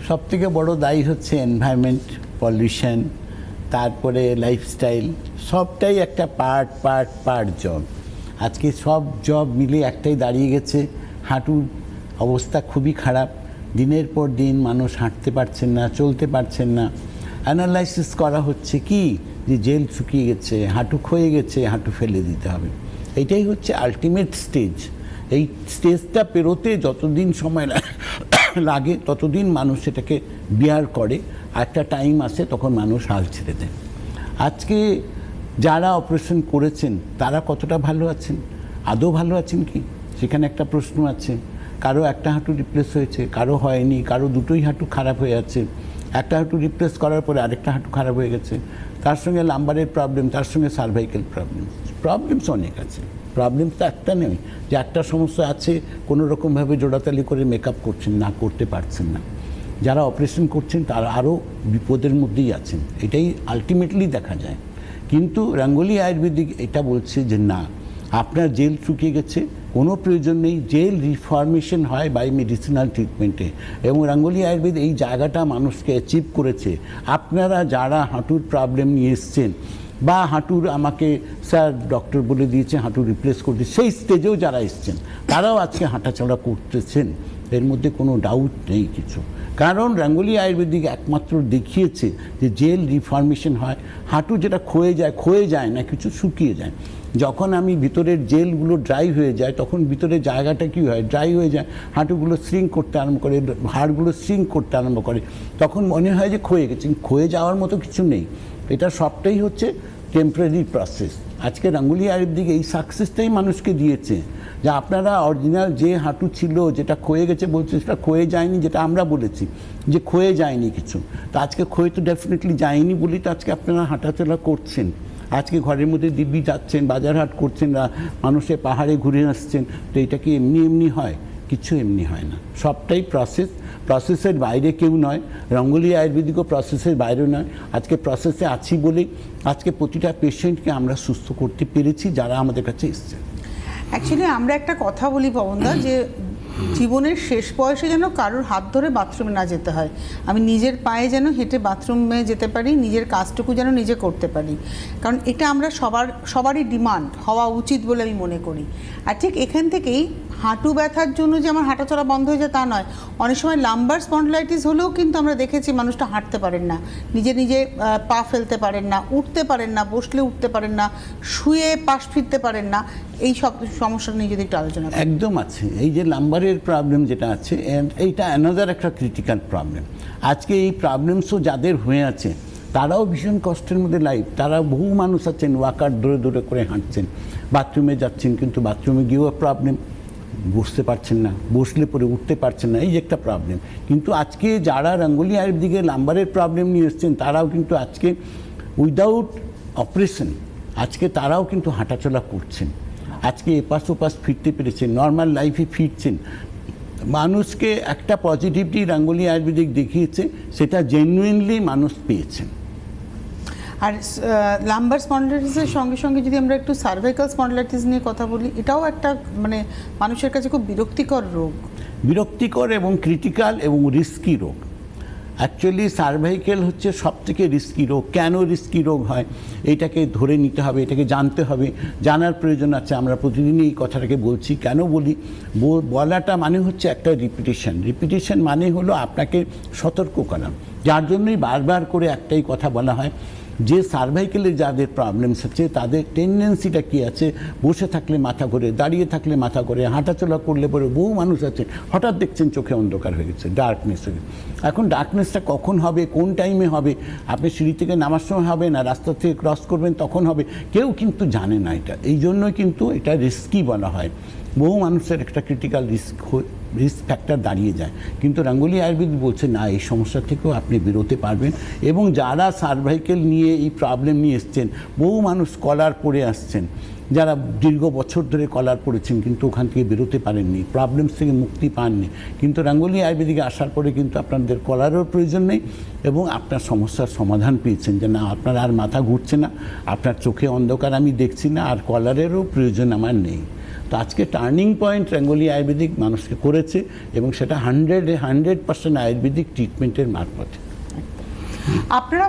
সবথেকে বড় দায়ী হচ্ছে এনভায়রনমেন্ট, পলিউশন, তারপরে লাইফস্টাইল, সবটাই একটা পার্ট জব। আজকে সব জব মিলে একটাই দাঁড়িয়ে গেছে, হাঁটুর অবস্থা খুবই খারাপ। দিনের পর দিন মানুষ হাঁটতে পারছেন না, চলতে পারছেন না। অ্যানালাইসিস করা হচ্ছে কি যে জেল শুকিয়ে গেছে, হাঁটু ক্ষয়ে গেছে, হাঁটু ফেলে দিতে হবে। এইটাই হচ্ছে আলটিমেট স্টেজ। এই স্টেজটা পেরোতে যতদিন সময় লাগে ততদিন মানুষ সেটাকে বিয়ার করে। একটা টাইম আসে তখন মানুষ হাল ছেড়ে দেয়। আজকে যারা অপারেশন করেছেন তারা কতটা ভালো আছেন, আদৌ ভালো আছেন কি, সেখানে একটা প্রশ্ন আছে। কারো একটা হাঁটু রিপ্লেস হয়েছে, কারো হয়নি, কারো দুটোই হাঁটু খারাপ হয়ে আছে। একটা হাঁটু রিপ্লেস করার পরে আরেকটা হাঁটু খারাপ হয়ে গেছে, তার সঙ্গে লাম্বারের প্রবলেম, তার সঙ্গে সার্ভাইকেল প্রবলেমস অনেক আছে। প্রবলেম তো একটা নেই যে একটা সমস্যা আছে কোনো রকমভাবে জোড়াতালি করে মেকআপ করছেন না, করতে পারছেন না। যারা অপারেশন করছেন তারা আরও বিপদের মধ্যেই আছেন, এটাই আলটিমেটলি দেখা যায়। কিন্তু রাঙ্গুলি আয়ুর্বেদিক এটা বলছে যে না, আপনার জেল শুকিয়ে গেছে, কোনো প্রয়োজন নেই, জেল রিফর্মেশন হয় বাই মেডিসিনাল ট্রিটমেন্টে। এবং রাঙ্গুলি আয়ুর্বেদ এই জায়গাটা মানুষকে অ্যাচিভ করেছে। আপনারা যারা হাঁটুর প্রবলেম নিয়ে এসছেন বা হাঁটুর আমাকে স্যার ডক্টর বলে দিয়েছে হাঁটু রিপ্লেস করতে, সেই স্টেজেও যারা এসছেন তারাও আজকে হাঁটাচলা করতেছেন, এর মধ্যে কোনো ডাউট নেই কিছু। কারণ রাঙ্গুলি আয়ুর্বেদিক একমাত্র দেখিয়েছে যে জেল রিফর্মেশন হয়। হাঁটু যেটা ক্ষয়ে যায় না, কিছু শুকিয়ে যায়। যখন আমি ভিতরের জেলগুলো ড্রাই হয়ে যায় তখন ভিতরের জায়গাটা কী হয়, ড্রাই হয়ে যায়, হাঁটুগুলো শ্রিঙ্ক করতে আরম্ভ করে, হাড়গুলো শ্রিঙ্ক করতে আরম্ভ করে, তখন মনে হয় যে ক্ষয়ে গেছে। ক্ষয়ে যাওয়ার মতো কিছু নেই, এটা সবটাই হচ্ছে টেম্পোরারি প্রসেস। আজকে রাঙ্গুলি আয়ুর্বেদিক এই সাকসেসটাই মানুষকে দিয়েছে যে আপনারা অরিজিনাল যে হাঁটু ছিল যেটা ক্ষয়ে গেছে বলছে, সেটা ক্ষয়ে যায়নি, যেটা আমরা বলেছি যে ক্ষয়ে যায়নি কিছু। তো আজকে ক্ষয়ে তো ডেফিনেটলি যায়নি বলেই তো আজকে আপনারা হাঁটাচলা করছেন। আজকে ঘরের মধ্যে দিব্যি যাচ্ছেন, বাজার হাট করছেন, মানুষের পাহাড়ে ঘুরে আসছেন। তো এটা কি এমনি হয়? কিছু এমনি হয় না, সবটাই প্রসেসের বাইরে কেউ নয়। রাঙ্গুলি আয়ুর্বেদিকও প্রসেসের বাইরে নয়। আজকে প্রসেসে আছি বলেই আজকে প্রতিটা পেশেন্টকে আমরা সুস্থ করতে পেরেছি যারা আমাদের কাছে এসছে। অ্যাকচুয়ালি আমরা একটা কথা বলি পবনদা, যে জীবনের শেষ বয়সে যেন কারোর হাত ধরে বাথরুমে না যেতে হয়। আমি নিজের পায়ে যেন হেঁটে বাথরুমে যেতে পারি, নিজের কাজটুকু যেন নিজে করতে পারি, কারণ এটা আমরা সবারই ডিমান্ড হওয়া উচিত বলে আমি মনে করি। আর ঠিক এখান থেকেই হাঁটু ব্যথার জন্য যে আমার হাঁটাচলা বন্ধ হয়ে যায় তা নয়, অনেক সময় লাম্বার স্পন্ডলাইটিস হলেও কিন্তু আমরা দেখেছি মানুষটা হাঁটতে পারেন না, নিজে পা ফেলতে পারেন না, উঠতে পারেন না, বসলে উঠতে পারেন না, শুয়ে পাশ ফিরতে পারেন না। এই সব সমস্যা নিয়ে যদি একটু আলোচনা করি। একদম আছে, এই যে লাম্বারের প্রবলেম যেটা আছে, এইটা অ্যানাদার একটা ক্রিটিক্যাল প্রবলেম। আজকে এই প্রবলেমসও যাদের হয়ে আছে তারাও ভীষণ কষ্টের মধ্যে লাইফ। তারা বহু মানুষ আছেন ওয়াকার দূরে করে হাঁটছেন, বাথরুমে যাচ্ছেন, কিন্তু বাথরুমে গিয়েও প্রবলেম, বসতে পারছেন না, বসলে পরে উঠতে পারছেন না, এই যে একটা প্রবলেম। কিন্তু আজকে যারা রাঙ্গুলি আয়ুর্বেদিকে লাম্বারের প্রবলেম নিয়ে এসছেন তারাও কিন্তু আজকে উইদাউট অপারেশন আজকে তারাও কিন্তু হাঁটাচলা করছেন, আজকে এপাশ ওপাশ ফিরতে পেরেছেন, নর্মাল লাইফে ফিরছেন। মানুষকে একটা পজিটিভিটি রাঙ্গুলি আয়ুর্বেদিক দেখিয়েছে, সেটা জেনুইনলি মানুষ পেয়েছেন। আর লাম্বার স্পন্ডলাইটিসের সঙ্গে সঙ্গে যদি আমরা একটু সার্ভাইকাল স্পন্ডলাইটিস নিয়ে কথা বলি, এটাও একটা মানে মানুষের কাছে খুব বিরক্তিকর রোগ, বিরক্তিকর এবং ক্রিটিক্যাল এবং রিস্কি রোগ। অ্যাকচুয়ালি সার্ভাইকেল হচ্ছে সবথেকে রিস্কি রোগ। কেন রিস্কি রোগ হয় এটাকে ধরে নিতে হবে, এটাকে জানতে হবে, জানার প্রয়োজন আছে। আমরা প্রতিদিনই এই কথাটাকে বলছি। কেন বলি, বলাটা মানে হচ্ছে একটা রিপিটিশন মানে হলো আপনাকে সতর্ক করা। যার জন্যই বারবার করে একটাই কথা বলা হয় যে সার্ভাইকেলে যাদের প্রবলেমস আছে তাদের টেন্ডেন্সিটা কী আছে, বসে থাকলে মাথা ঘোরে, দাঁড়িয়ে থাকলে মাথা ঘোরে, হাঁটাচলা করলে পরে বহু মানুষ আছে হঠাৎ দেখছেন চোখে অন্ধকার হয়ে গেছে, ডার্কনেস হয়ে গেছে। এখন ডার্কনেসটা কখন হবে, কোন টাইমে হবে, আপনি সিঁড়ি থেকে নামার সময় হবে না রাস্তা থেকে ক্রস করবেন তখন হবে, কেউ কিন্তু জানে না এটা। এই জন্যই কিন্তু এটা রিস্কি বলা হয়। বহু মানুষের একটা ক্রিটিক্যাল রিস্ক ফ্যাক্টর দাঁড়িয়ে যায়। কিন্তু রাঙ্গুলি আয়ুর্বেদ বলছে না, এই সমস্যা থেকেও আপনি বেরোতে পারবেন। এবং যারা সার্ভাইকেল নিয়ে এই প্রবলেম নিয়ে এসছেন, বহু মানুষ কলার পড়ে আসছেন, যারা দীর্ঘ বছর ধরে কলার পড়েছেন কিন্তু ওখান থেকে বেরোতে পারেননি, প্রবলেমস থেকে মুক্তি পাননি। কিন্তু রাঙ্গুলি আয়ুর্বেদিকে আসার পরে কিন্তু আপনাদের কলারও প্রয়োজন নেই এবং আপনার সমস্যার সমাধান পেয়েছেন যে না, আপনার আর মাথা ঘুরছে না, আপনার চোখে অন্ধকার আমি দেখছি না, আর কলারেরও প্রয়োজন আমার নেই। তো আজকে টার্নিং পয়েন্ট রঙ্গোলি আয়ুর্বেদিক মানুষকে করেছে, এবং সেটা 100% আয়ুর্বেদিক ট্রিটমেন্টের মারফত। আপনারা